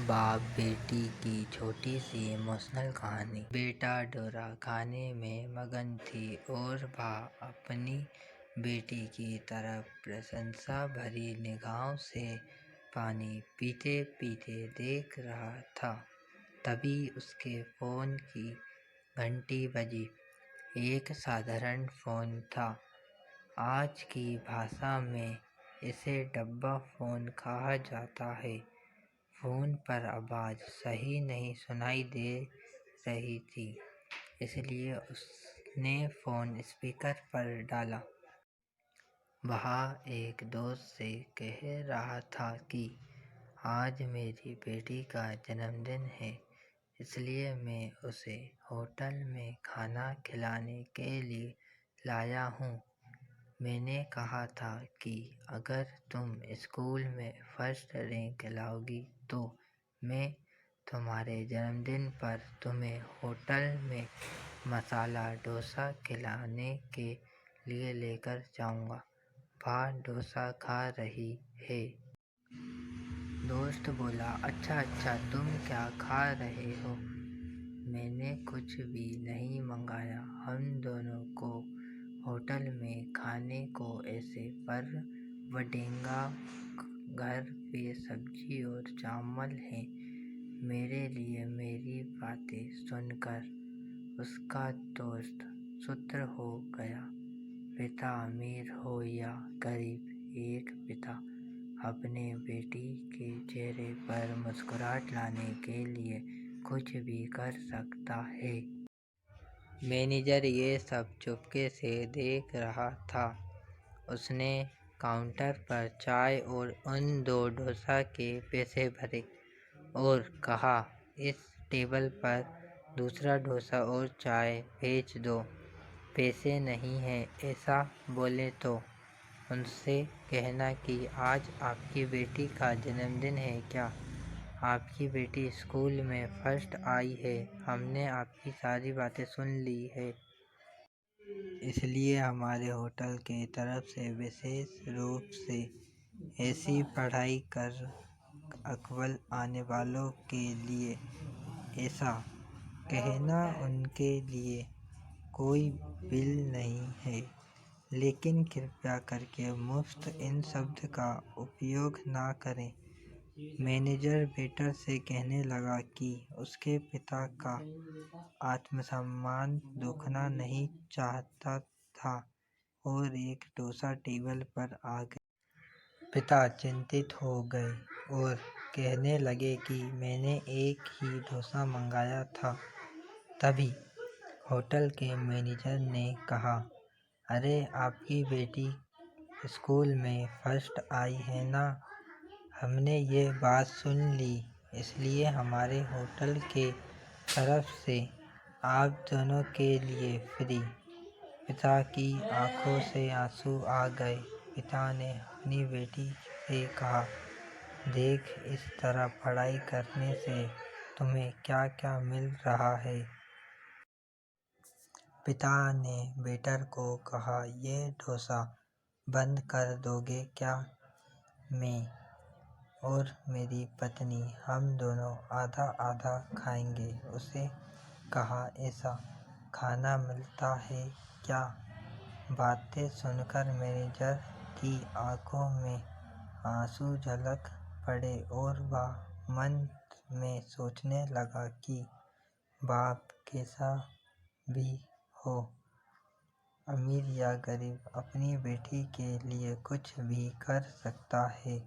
बाप बेटी की छोटी सी इमोशनल कहानी। बेटा डोरा खाने में मगन थी और वह अपनी बेटी की तरफ प्रशंसा भरी निगाहों से पानी पीते पीते देख रहा था। तभी उसके फोन की घंटी बजी। एक साधारण फोन था। आज की भाषा में इसे डब्बा फोन कहा जाता है। फोन पर आवाज़ सही नहीं सुनाई दे रही थी, इसलिए उसने फ़ोन स्पीकर पर डाला। वह एक दोस्त से कह रहा था कि आज मेरी बेटी का जन्मदिन है, इसलिए मैं उसे होटल में खाना खिलाने के लिए लाया हूँ। मैंने कहा था कि अगर तुम स्कूल में फर्स्ट रैंक लाओगी तो मैं तुम्हारे जन्मदिन पर तुम्हें होटल में मसाला डोसा खिलाने के लिए लेकर जाऊंगा। वह डोसा खा रही है। दोस्त बोला, अच्छा, तुम क्या खा रहे हो? मैंने कुछ भी नहीं मंगाया। हम दोनों को होटल में खाने को ऐसे पर वडेंगा। घर पे सब्जी और चावल है। मेरे लिए। मेरी बातें सुनकर उसका दोस्त शुद्ध हो गया। पिता अमीर हो या गरीब, एक पिता अपने बेटी के चेहरे पर मुस्कुराहट लाने के लिए कुछ भी कर सकता है। मैनेजर ये सब चुपके से देख रहा था। उसने काउंटर पर चाय और उन 2 डोसा के पैसे भरे और कहा, इस टेबल पर दूसरा डोसा और चाय भेज दो। पैसे नहीं है ऐसा बोले तो उनसे कहना कि आज आपकी बेटी का जन्मदिन है क्या? आपकी बेटी स्कूल में फर्स्ट आई है। हमने आपकी सारी बातें सुन ली है, इसलिए हमारे होटल की तरफ से विशेष रूप से ऐसी पढ़ाई कर अव्वल आने वालों के लिए। ऐसा कहना उनके लिए कोई बिल नहीं है, लेकिन कृपया करके मुफ्त इन शब्द का उपयोग ना करें। मैनेजर वेटर से कहने लगा कि उसके पिता का आत्मसम्मान दुखना नहीं चाहता था और एक डोसा टेबल पर आ गया। पिता चिंतित हो गए और कहने लगे कि मैंने एक ही डोसा मंगाया था। तभी होटल के मैनेजर ने कहा, अरे आपकी बेटी स्कूल में फर्स्ट आई है ना? हमने ये बात सुन ली, इसलिए हमारे होटल के तरफ से आप दोनों के लिए फ्री। पिता की आंखों से आंसू आ गए। पिता ने अपनी बेटी से कहा, देख, इस तरह पढ़ाई करने से तुम्हें क्या क्या मिल रहा है। पिता ने वेटर को कहा, ये डोसा बंद कर दोगे क्या? मैं और मेरी पत्नी हम दोनों आधा आधा खाएंगे। उसे कहा, ऐसा खाना मिलता है क्या? बातें सुनकर मैनेजर की आंखों में आंसू झलक पड़े और वह मन में सोचने लगा कि बाप कैसा भी हो, अमीर या गरीब, अपनी बेटी के लिए कुछ भी कर सकता है।